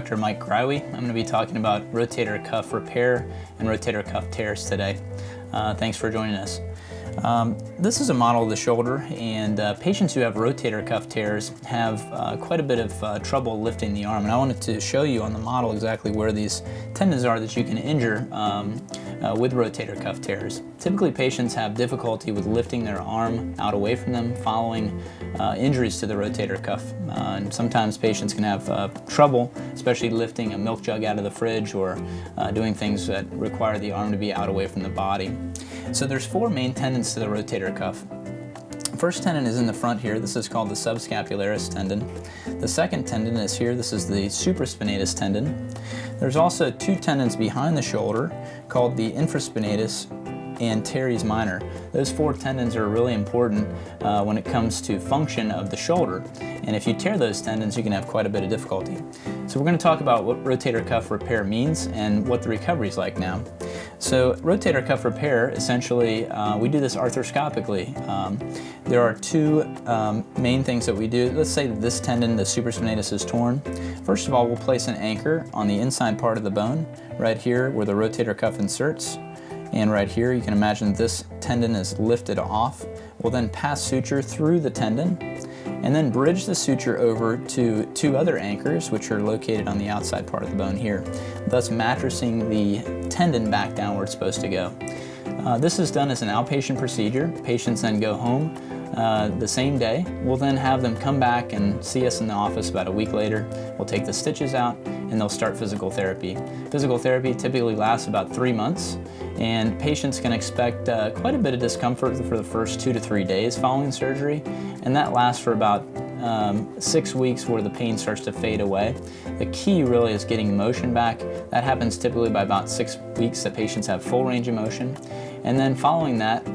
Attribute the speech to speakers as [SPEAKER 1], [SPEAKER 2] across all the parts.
[SPEAKER 1] Dr. Mike Greiwe. I'm going to be talking about rotator cuff repair and rotator cuff tears today. Thanks for joining us. This is a model of the shoulder, and patients who have rotator cuff tears have quite a bit of trouble lifting the arm. And I wanted to show you on the model exactly where these tendons are that you can injure with rotator cuff tears. Typically, patients have difficulty with lifting their arm out away from them following injuries to the rotator cuff. And sometimes patients can have trouble, especially lifting a milk jug out of the fridge or doing things that require the arm to be out away from the body. So there's four main tendons to the rotator cuff. First tendon is in the front here. This is called the subscapularis tendon. The second tendon is here. This is the supraspinatus tendon. There's also two tendons behind the shoulder called the infraspinatus and teres minor. Those four tendons are really important when it comes to function of the shoulder. And if you tear those tendons, you can have quite a bit of difficulty. So we're going to talk about what rotator cuff repair means and what the recovery is like now. So rotator cuff repair, essentially, we do this arthroscopically. There are two main things that we do. Let's say that this tendon, the supraspinatus, is torn. First of all, we'll place an anchor on the inside part of the bone, right here where the rotator cuff inserts. And right here, you can imagine this tendon is lifted off. We'll then pass suture through the tendon and then bridge the suture over to two other anchors, which are located on the outside part of the bone here, thus mattressing the tendon back down where it's supposed to go. This is done as an outpatient procedure. Patients then go home the same day. We'll then have them come back and see us in the office about a week later. We'll take the stitches out and they'll start physical therapy. Physical therapy typically lasts about 3 months, and patients can expect quite a bit of discomfort for the first 2 to 3 days following surgery, and that lasts for about 6 weeks where the pain starts to fade away. The key really is getting motion back. That happens typically by about 6 weeks that patients have full range of motion. And then following that,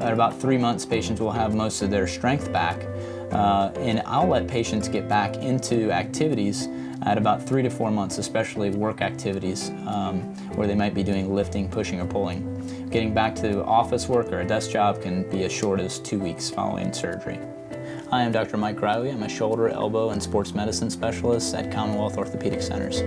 [SPEAKER 1] at about 3 months, patients will have most of their strength back. And I'll let patients get back into activities at about 3 to 4 months, especially work activities where they might be doing lifting, pushing, or pulling. Getting back to office work or a desk job can be as short as 2 weeks following surgery. Hi, I'm Dr. Mike Greiwe. I'm a shoulder, elbow, and sports medicine specialist at Commonwealth Orthopedic Centers.